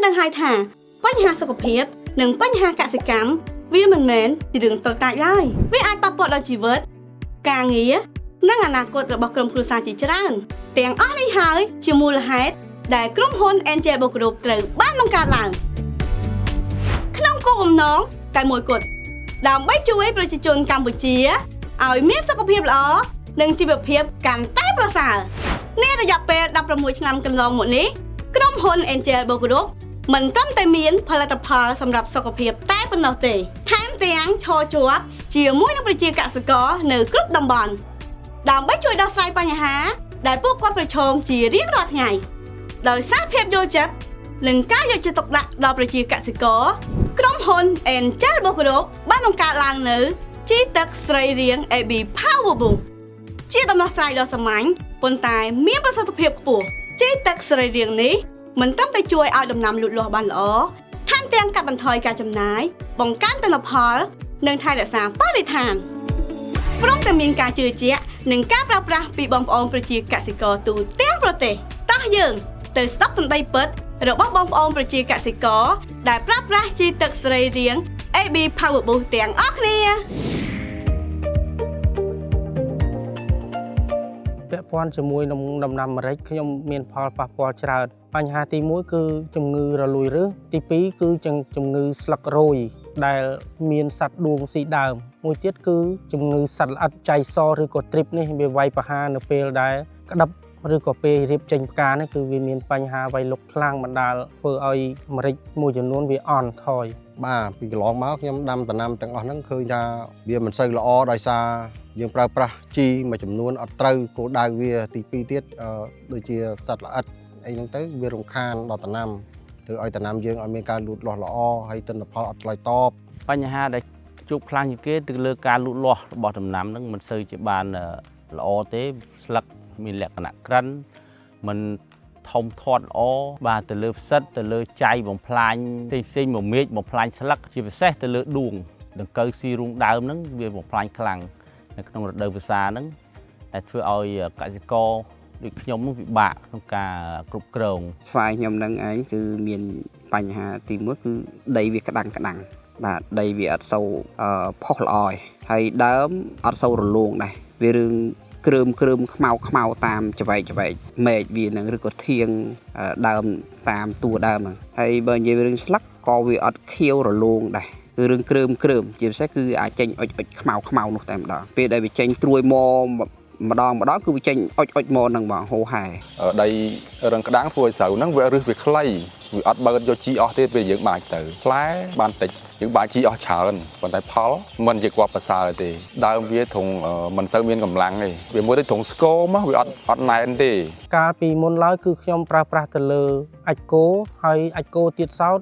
đang hai thảបញ្ហាសុខភាពនិងបញ្ហាកសិកម្មវាមិនមែនជារឿងតូចតាចឡើយវាអាចប៉ះពាល់ដល់ជីវិតការងារនិងអនាគតរបស់ក្រុមគ្រួសារជាច្រើនទាំងអស់នេះហើយជាមូលហេតុដែលក្រុមហ៊ុន Angel Book Group ត្រូវបានបង្កើតឡើងក្នុងគោលបំណងតែមួយគត់ដើម្បីជួយប្រជាជនកម្ពុជាឲ្យមានសុខភាពល្អនិងជីវភាពកាន់តែប្រសើរនារយៈពេល16ឆ្នាំកន្លងមកនេះក្រុមហ៊ុន Angel Book Group មិនត្រឹមតែមានផលិតផលសម្រាប់សុខភាពតែប៉ុណ្ណោះទេថែមទាំងឈរជាប់ជាមួយនឹងប្រជាកសិករនៅគ្រប់តំបន់ដើម្បីជួយដោះស្រាយបញ្ហាដែលពួកគាត់ប្រឈមជារៀងរាល់ថ្ងៃដោយសារភាពយល់ចិត្តនិងការយកចិត្តទុកដាក់ដល់ប្រជាកសិករក្រុមហ៊ុន Angel Book Group បានបង្កើតឡើងនៅជីទឹកស្រីរៀង AB Power Boost ជាដំណោះស្រាយដ៏សាមញ្ញប៉ុន្តែមានប្រសិទ្ធភាពខ្ពស់ជីទឹកស្រីរៀងនេះមិនត្រឹមតែជួយឲ្យដំណាំលូតលាស់បានល្អថែមទាំងកាត់បន្ថយការចំណាយបង្កើនទិន្នផលនិងថែរក្សាបរិស្ថានព្រមទាំងមានការជឿជាក់និងការប្រើប្រាស់ពីបងប្អូនប្រជាកសិករទូទាំងប្រទេសតោះយើងទៅស្ដាប់សម្ដីពិតរបស់បងប្អូនប្រជាកសិករដែលប្រើប្រាស់ជីទឹកស្រីរៀង AB Power Boost ទាំងអស់គ្នាពាក់ព័ន្ធជាមួយនឹងដំណាំម្រេចខ្ញុំមានផលប៉ះពាល់ច្រើនបញ្ហាទី1គឺជំងឺរលួយឫសទី2គឺជំងឺស្លឹករោយដែលមានសត្វដួងស៊ីដើមមួយទៀតគឺជំងឺសត្វល្អិតចៃសឬក៏ទ្រីបនេះវាវាយប្រហារនៅពេលដែលក្តឹបឬក៏ពេលរៀបចេញផ្កានេះគឺវាមានបញ្ហាវាយលុកខ្លាំងបណ្ដាលធ្វើឲ្យម្រេចមួយចំនួនវាអន់ថយបាទពីកន្លងមកខ្ញុំដាំដំណាំទាំងអស់ហ្នឹងឃើញថាវាមិនសូវល្អដោយសារយើងប្រើប្រាស់ជីមួយចំនួនអត់ត្រូវគោលដៅវាទី2ទៀតដូចជាសត្វល្អិតអីហ្នឹងទៅវារំខានដល់ដំណាំធ្វើឲ្យដំណាំយើងឲ្យមានការលូតលាស់ល្អហើយទិន្នផលអត់ឆ្លើយតបបញ្ហាដែលជួបខ្លាំងជាងគេទៅលើការលូតលាស់របស់ដំណាំហ្នឹងមិនសូវជាបានល្អទេស្លឹកមានលក្ខណៈក្រិនមិនធំធាត់ល្អបាទទៅលើផ្សិតទៅលើចៃបំផ្លាញផ្សេងមកមេឃបំផ្លាញស្លឹកជាពិសេសទៅលើដួងដង្កូវស៊ីរូងដើមហ្នឹងវាបំផ្លាញខ្លាំងនៅក្នុងរដូវវស្សាហ្នឹងដែលធ្វើឲ្យកសិករដូចខ្ញុំនោះពិបាកក្នុងការគ្រប់គ្រងស្វាយខ្ញុំនឹងឯងគឺមានបញ្ហាទី1គឺដីវាក្តាំងបាទដីវាអត់សូវផុសល្អហើយដើមអត់សូវរលោងដែរវារឿងគ្រើមខ្មៅតាមច្វែកមែកវានឹងឬក៏ធៀងដើមតាមតួដើមហ្នឹងហើយបើនិយាយរឿងស្លឹកក៏វាអត់ខៀវរលោងដែរគឺរឿងគ្រើមជាពិសេសគឺអាចចេញអុចខ្មៅនោះតែម្ដងពេលដែលវាចេញត្រួយមកម្ដងគឺវាចេញអុចមកហ្នឹងបងហូរហែដីរឹងក្តាំងធ្វើឲ្យស្រូវហ្នឹងវារឹសវាខ្លីវាអត់បើកយកជីអស់ទេពេលយើងបាចទៅផ្លែបានតិចយើងបាចជីអស់ច្រើនប៉ុន្តែផលមិនជាគាត់ប្រសើរទេដើមវាធំមិនសូវមានកម្លាំងទេវាមួយទៅធំស្គរមកវាអត់ណែនទេកាលពីមុនឡើយគឺខ្ញុំប្រើប្រាស់ទៅលើអាចគោហើយអាចគោទៀតសោត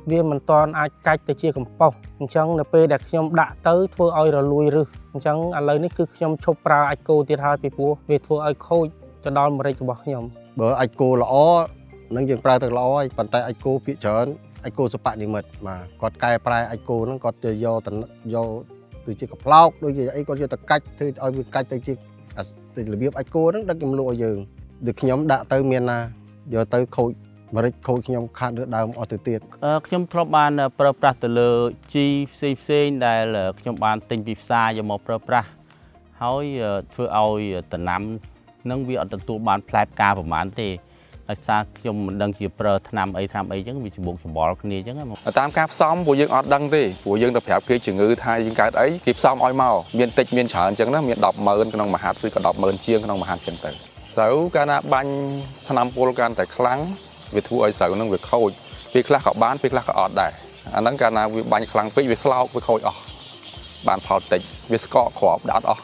វាមិនតាន់អាចកាច់ទៅជាកំប៉ុស្តអញ្ចឹងនៅពេលដែលខ្ញុំដាក់ទៅធ្វើឲ្យរលួយឫសអញ្ចឹងឥឡូវនេះគឺខ្ញុំឈប់ប្រើអាចគោទៀតហើយពីព្រោះវាធ្វើឲ្យខូចទៅដល់ម្រេចរបស់ខ្ញុំបើអាចគោល្អនឹងយើងប្រើទៅល្អហើយប៉ុន្តែអាចគោពាក្យច្រើនអាចគោសបនិមិត្តបាទគាត់កែប្រែអាចគោហ្នឹងគាត់យកដូចជាកប្លោកដូចជាអីគាត់យកទៅកាច់ធ្វើឲ្យវាកាច់ទៅជារបៀបអាចគោហ្នឹងដឹកខ្ញុំលក់ឲ្យយើងដូចខ្ញុំដាក់ទៅមានណាយកទៅខូចម្រេចខូចខ្ញុំខាត់លើដើមអស់ទៅទៀតខ្ញុំធ្លាប់បានប្រើប្រាស់ទៅលើជីផ្សេងដែលខ្ញុំបានទិញពីផ្សារយកមកប្រើប្រាស់ហើយធ្វើឲ្យដំណាំនឹងវាអត់ទទួលបានផ្លែផ្កាប្រហែលទេដោយសារខ្ញុំមិនដឹងជាប្រើថ្នាំអីអញ្ចឹងវាច្បុកច្បល់គ្នាអញ្ចឹងតាមការផ្សំពួកយើងអត់ដឹងទេពួកយើងទៅប្រាប់គេជំងឺថាយើងកើតអីគេផ្សំឲ្យមកមានតិចមានច្រើនអញ្ចឹងណាមាន 100000 ក្នុងមួយហាត់ឬក៏ 100000 ជាងក្នុងមួយហាត់អញ្ចឹងទៅស្រូវកាលណាបាញ់ថ្នាំពុលកាន់តែខ្លាំងវាធ្វើឲ្យស្រូវនឹងវាខូចពេលខ្លះក៏បានពេលខ្លះក៏អត់ដែរអាហ្នឹងកាលណាវាបាញ់ខ្លាំងពេកវាស្លោកវាខូចអស់បានផលតិចវាស្កកគ្រាប់ដាក់អស់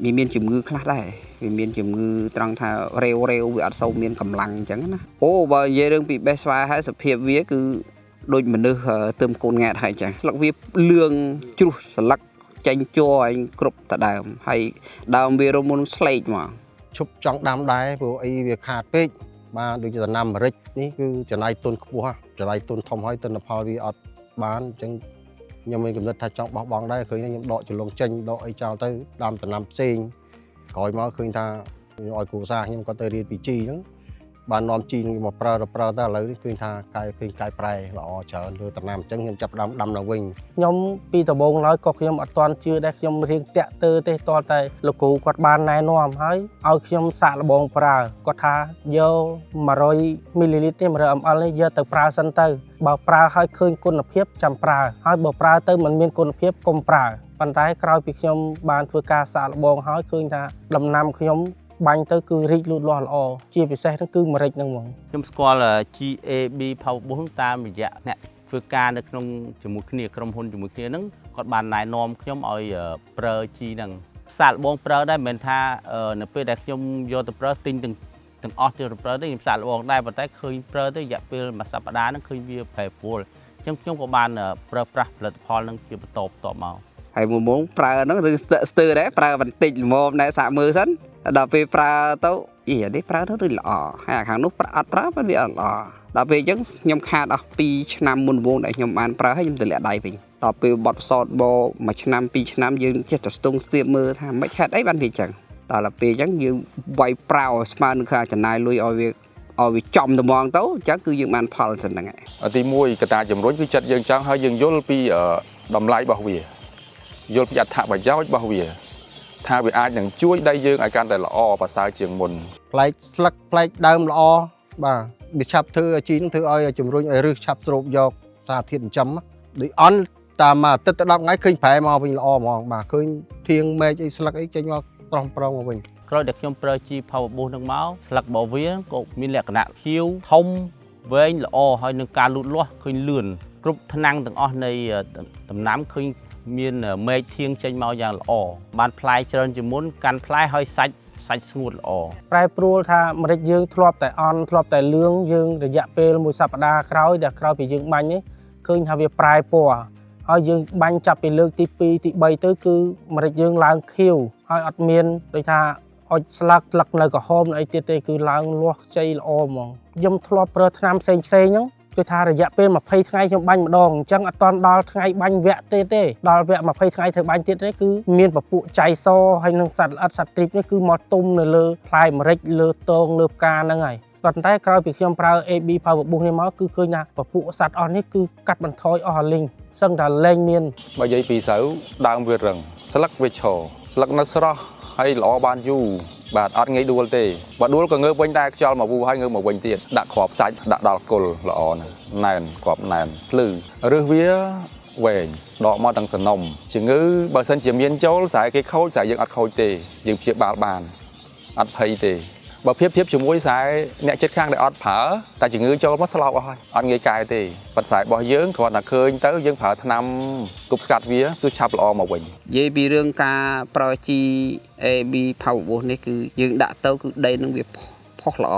វាមានជំងឺខ្លះដែរវាមានជំងឺត្រង់ថារាវវាអត់សូវមានកម្លាំងអញ្ចឹងណាអូបើនិយាយរឿងពីបេះស្វាយហើយសភាពវាគឺដូចមនុស្សទឹមកូនង៉ែតហើយអញ្ចឹងស្លឹកវាលឿងជ្រុះស្លឹកចេញជ័រឯងគ្រប់តដើមហើយដើមវារមុនស្លេកមកឈប់ចង់ដាំដែរព្រោះអីវាខាតពេកបាទដូចជាដំណាំម្រេចនេះគឺចំណាយទុនខ្ពស់ចំណាយទុនធំហើយទិន្នផលវាអត់បានអញ្ចឹងខ្ញុំមានកំណត់ថាចង់បោះបង់ដែរឃើញខ្ញុំដកចលងចេញដកអីចោលទៅដាំដំណាំផ្សេងក្រោយមកឃើញថាឲ្យគ្រូសាខ្ញុំគាត់ទៅរៀនពីជីអញ្ចឹង បាននាំជីមកប្រើទៅឥឡូវនេះឃើញថាកាយប្រែល្អច្រើនលើដំណាំអញ្ចឹងខ្ញុំចាប់ដាំឡើងវិញ ខ្ញុំពីដំបូងឡើយក៏ខ្ញុំអត់ទាន់ជឿដែរខ្ញុំរៀងតាក់ទើទេតតែលោកគ្រូគាត់បានណែនាំហើយឲ្យខ្ញុំសាកល្បងប្រើគាត់ថាយក100 មីលីលីត្រនេះ100 ml នេះយកទៅប្រើសិនទៅបើប្រើឲ្យឃើញគុណភាពចាំប្រើហើយបើប្រើទៅមិនមានគុណភាពកុំប្រើប៉ុន្តែក្រោយពីខ្ញុំបានធ្វើការសាកល្បងហើយឃើញថាដំណាំខ្ញុំបាញ់ទៅគឺរីកលូតលាស់ល្អជាពិសេសហ្នឹងគឺម្រេចហ្នឹងហ្មង ខ្ញុំស្គាល់ GAB Power Boost តាមរយៈអ្នកធ្វើការនៅក្នុងជាមួយគ្នាក្រុមហ៊ុនជាមួយគ្នាហ្នឹងគាត់បានណែនាំខ្ញុំឲ្យប្រើ G ហ្នឹងសាកល្បងប្រើដែរមិនមែនថានៅពេលដែលខ្ញុំយកទៅប្រើទិញទាំងអស់ទៅប្រើទេខ្ញុំសាកល្បងដែរប៉ុន្តែឃើញប្រើទៅរយៈពេលមួយសប្តាហ៍ហ្នឹងឃើញវាប្រែប្រួលអញ្ចឹងខ្ញុំក៏បានប្រើប្រាស់ផលិតផលហ្នឹងជាបន្តបន្ទាប់មក ហើយមុំប្រើហ្នឹងឬស្ទើរដែរប្រើបន្តិចល្មមដែរសាកមើលសិនដល់ពេលប្រើទៅនេះប្រើទៅឬល្អហើយខាងនោះអត់ប្រើវាអត់ល្អដល់ពេលអញ្ចឹងខ្ញុំខាតអស់2ឆ្នាំមុនដែលខ្ញុំបានប្រើហើយខ្ញុំទៅលាក់ដៃវិញដល់ពេលបត់សោតបមួយឆ្នាំ2ឆ្នាំយើងចេះតែស្ទង់ស្ទាបមើលថាមិនហេតុអីបានវាអញ្ចឹងដល់ពេលអញ្ចឹងយើងវាយប្រោស្មើនឹងការចំណាយលុយឲ្យវាចំត្មងទៅអញ្ចឹងគឺយើងបានផលសិនហ្នឹងហើយ ទី1កត្តាជំរុញគឺចិត្តយើងចង់ឲ្យយើងយល់ពីតម្លៃរបស់វាយល់ពីអត្ថប្រយោជន៍របស់វាថាវាអាចនឹងជួយដៃយើងឲ្យកាន់តែល្អប្រសើរជាងមុន ផ្លែកស្លឹកផ្លែកដើមល្អបាទវាឆាប់ធ្វើឲ្យជីនឹងធ្វើឲ្យជំរុញឲ្យរឹសឆាប់ស្រូបយកសារធាតុចិញ្ចឹមដូចអន់តាមមួយអាទិត្យទៅ10ថ្ងៃឃើញប្រែមកវិញល្អហ្មងបាទឃើញធៀងមែកអីស្លឹកអីចេញមកប្រងមកវិញ ក្រោយដែលខ្ញុំប្រើ G Power Boost នឹងមកស្លឹករបស់វាក៏មានលក្ខណៈខៀវធំវែងល្អហើយនឹងការលូតលាស់ឃើញលឿនគ្រប់ថ្នាំងទាំងអស់នៃដំណាំឃើញមានមែកធៀងចេញមកយ៉ាងល្អបានផ្លែច្រើនជាងមុនកាន់ផ្លែហើយសាច់ស្ងួតល្អ ប្រែប្រួលថាម្រេចយើងធ្លាប់តែអន់ធ្លាប់តែលឿងយើងរយៈពេលមួយសប្តាហ៍ក្រោយដែលក្រោយពីយើងបាញ់នេះឃើញថាវាប្រែពណ៌ហើយយើងបាញ់ចាប់ពីលើកទី2ទី3ទៅគឺម្រេចយើងឡើងខៀវហើយអត់មានដូចថាអុចស្លឹកនៅក្រហមអីទៀតទេគឺឡើងលាស់ខ្ចីល្អហ្មងខ្ញុំធ្លាប់ប្រើថ្នាំផ្សេងហ្នឹងគឺថារយៈពេល20ថ្ងៃខ្ញុំបាញ់ម្ដងអញ្ចឹងអត់តន់ដល់ថ្ងៃបាញ់វគ្គទេដល់វគ្គ20ថ្ងៃត្រូវបាញ់ទៀតទេគឺមានពពួកចៃសហើយនឹងសត្វល្អិតសត្វទ្រីបនេះគឺមកទុំនៅលើផ្លែម្រេចលើតងលើផ្កាហ្នឹងហើយប៉ុន្តែក្រោយពីខ្ញុំប្រើ AB Power Boost នេះមកគឺឃើញថាពពួកសត្វអស់នេះគឺកាត់បន្ថយអស់អាលីងសឹងតែលែងមានបើនិយាយពីស្រូវដើមវារឹងស្លឹកវាឈរស្លឹកនៅស្រស់ហើយល្អបានយូរបាទអត់ងាយដួលទេបើដួលក៏ងើបវិញដែរខ្យល់មកវូហើយងើបមកវិញទៀតដាក់គ្រាប់សាច់ដាក់ដល់គល់ល្អណាស់ណែនគ្រាប់ណែនភ្លឺឬវាវែងដកមកទាំងសនំជំងឺបើសិនជាមានចូលស្រែគេខូចស្រែយើងអត់ខូចទេយើងព្យាបាលបានអត់ភ័យទេបើភាពជាមួយស្រែអ្នកចិត្តខាងដែលអត់ប្រើតែជំងឺចូលមកស្លាប់អស់ហើយអត់ងាយកែទេប៉ុន្តែស្រែរបស់យើងគ្រាន់តែឃើញទៅយើងប្រើថ្នាំគប់ស្កាត់វាគឺឆាប់ល្អមកវិញនិយាយពីរឿងការប្រើ GAB Power Boost នេះគឺយើងដាក់ទៅគឺដីនឹងវាផុសល្អ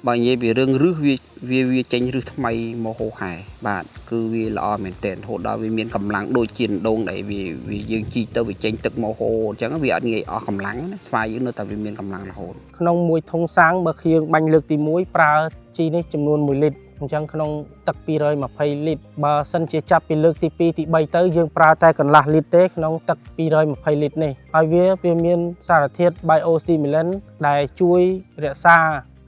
បើនិយាយពីរឿងរឹសវាចេញរឹសថ្មីមកហូរហែបាទគឺវាល្អមែនទែនរហូតដល់វាមានកម្លាំងដូចជាដងដែលវាយើងជីកទៅវាចេញទឹកមកហូរអញ្ចឹងវាអត់ងាយអស់កម្លាំងណាស្វាយយើងនៅតែវាមានកម្លាំងរហូតក្នុងមួយធុងសាំងបើយើងបាញ់លើកទី1ប្រើជីនេះចំនួន1លីត្រអញ្ចឹងក្នុងទឹក220លីត្របើសិនជាចាប់ពីលើកទី2ទី3ទៅយើងប្រើតែកន្លះលីត្រទេក្នុងទឹក220លីត្រនេះហើយវាមានសារធាតុ Biostimulant ដែលជួយរក្សា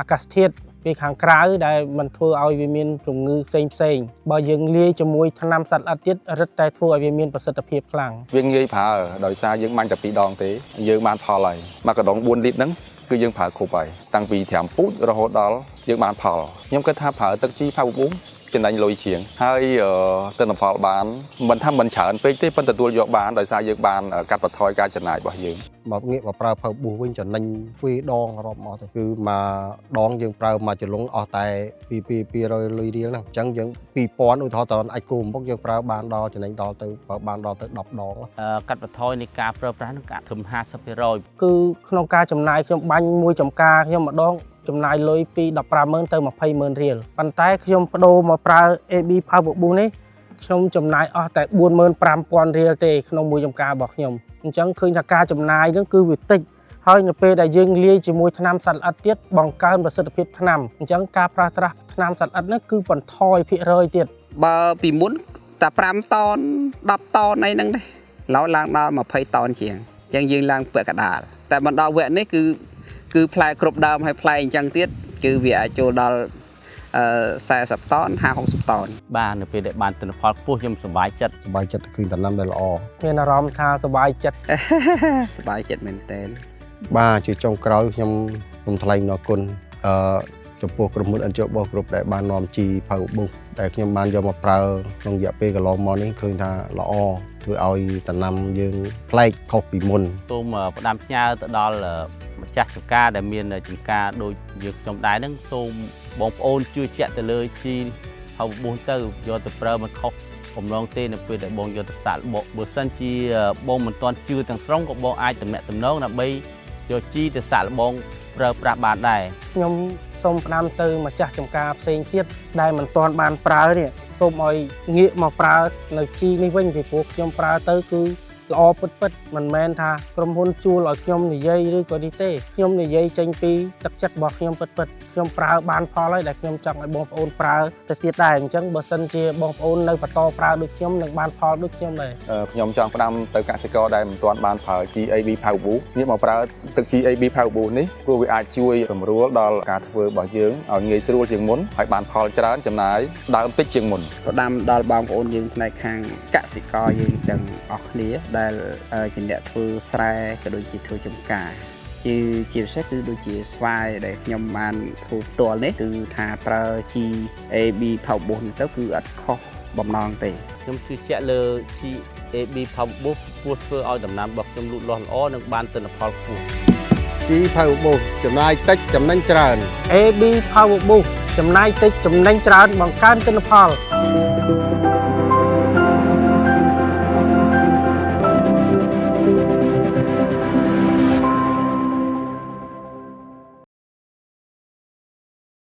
អាកាសធាតុពីខាងក្រៅដែលมันធ្វើឲ្យវាមានជំងឺផ្សេងបើយើងលាយជាមួយថ្នាំសត្វល្អិតទៀតរឹតតែធ្វើឲ្យវាមានប្រសិទ្ធភាពខ្លាំងវាងាយប្រើដោយសារយើងបាញ់តែ2ដងទេយើងបានផលហើយមកកដង4លីត្រហ្នឹងគឺយើងប្រើគ្រប់ហើយតាំងពី5ពូជរហូតដល់យើងបានផលខ្ញុំគិតថាប្រើទឹកជី Power Boost ចំណេញលុយជាងហើយទិន្នផលបានមិនថាមិនច្រើនពេកទេប៉ុន្តែទទួលយកបានដោយសារយើងបានកាត់បន្ថយការចំណាយរបស់យើងមកងាកមកប្រើ Power Boost វិញចំណេញ2ដងរាប់មកទៅគឺមកដងយើងប្រើមកចលងអស់តែ200លុយរៀលហ្នឹងអញ្ចឹងយើង2000ឧទាហរណ៍តើអាចគូមុខយើងប្រើបានដល់ចំណេញដល់ទៅប្រើបានដល់ទៅ10ដងកាត់បន្ថយនៃការប្រើប្រាស់នឹងកាត់ត្រឹម 50% គឺក្នុងការចំណាយខ្ញុំបាញ់មួយចំការខ្ញុំម្ដងចំណាយលុយពី 150000 ទៅ 200,000 រៀលប៉ុន្តែខ្ញុំបដូរមកប្រើ AB Power Boost នេះខ្ញុំចំណាយអស់តែ 45,000 រៀលទេក្នុងមួយចំការរបស់ខ្ញុំអញ្ចឹងឃើញថាការចំណាយហ្នឹងគឺវាតិចហើយនៅពេលដែលយើងលាយជាមួយថ្នាំសត្វល្អិតទៀតបង្កើនប្រសិទ្ធភាពថ្នាំអញ្ចឹងការប្រើប្រាស់ថ្នាំសត្វល្អិតហ្នឹងគឺបន្ថយភាគរយទៀតបើពីមុនតែ5តន10តនអីហ្នឹងទេឡើងដល់20តនជាងអញ្ចឹងយើងឡើងពាក់កណ្ដាលតែបណ្ដល់វគ្គនេះគឺផ្លែគ្រប់ដើមហើយផ្លែអញ្ចឹងទៀត គឺវាអាចចូលដល់40 តន 50 តន បាទនៅពេលដែលបានទិន្នផលខ្ពស់ខ្ញុំសប្បាយចិត្ត សប្បាយចិត្តឃើញដំណាំដែលល្អ មានអារម្មណ៍ថាសប្បាយចិត្ត សប្បាយចិត្តមែនតើ បាទជាចុងក្រោយខ្ញុំថ្លែងអរគុណចំពោះក្រុមហ៊ុន NGO របស់គ្រប់ដែលបាននាំជីផៅបុកដែលខ្ញុំបានយកមកប្រើក្នុងរយៈពេលកន្លងមកនេះឃើញថាល្អធ្វើឲ្យដំណាំយើងប្លែកខុសពីមុន សូមផ្ដាំផ្ញើទៅដល់ម្ចាស់ចម្ការដែលមានចម្ការដូចយើងខ្ញុំដែរហ្នឹងសូមបងប្អូនជួយជាក់ទៅលើជីផៅបុកទៅយកទៅប្រើមិនខុសបំណងទេនៅពេលដែលបងយកទៅសាកល្បងបើសិនជាបងមិនទាន់ជឿទាំងស្រុងក៏បងអាចតំណាក់តំណងដើម្បីយកជីទៅសាកល្បងប្រើប្រាស់បានដែរ ខ្ញុំសូមផ្ដាំទៅម្ចាស់ចម្ការផ្សេងទៀតដែលមិនទាន់បានប្រើនេះសូមឲ្យងាកមកប្រើនៅជីនេះវិញពីព្រោះខ្ញុំប្រើទៅគឺល្អពិតមិនមែនថាក្រុមហ៊ុនជួលឲ្យខ្ញុំនិយាយឬក៏នេះទេខ្ញុំនិយាយចេញពីទឹកចិត្តរបស់ខ្ញុំពិតខ្ញុំប្រើបានផលហើយដែលខ្ញុំចង់ឲ្យបងប្អូនប្រើទៅទៀតដែរអញ្ចឹងបើសិនជាបងប្អូននៅបន្តប្រើដូចខ្ញុំនឹងបានផលដូចខ្ញុំដែរ ខ្ញុំចង់ផ្ដាំទៅកសិករដែលមិនទាន់បានប្រើ GAB Power ងាកមកប្រើទឹក GAB Power នេះព្រោះវាអាចជួយសម្រួលដល់ការធ្វើរបស់យើងឲ្យងាយស្រួលជាងមុនហើយបានផលច្រើនចំណាយដើមតិចជាងមុន ក៏ដាំដល់បងប្អូនយើងផ្នែកខាងកសិករយើងទាំងអស់គ្នាដែលជាអ្នកធ្វើស្រែក៏ដូចជាធ្វើចម្ការជាពិសេសគឺដូចជាស្វាយដែលខ្ញុំបានធ្វើផ្ទាល់នេះគឺថាប្រើ GAB Power នេះទៅគឺអត់ខុសបំណងទេ ខ្ញុំជឿជាក់លើ GAB Power ព្រោះធ្វើឲ្យដំណាំរបស់ខ្ញុំលូតលាស់ល្អនិងបានទិន្នផលខ្ពស់ ជីផៅបុកចំណាយតិចចំណេញច្រើន AB Power Boost ចំណាយតិចចំណេញច្រើនបង្កើនទិន្នផល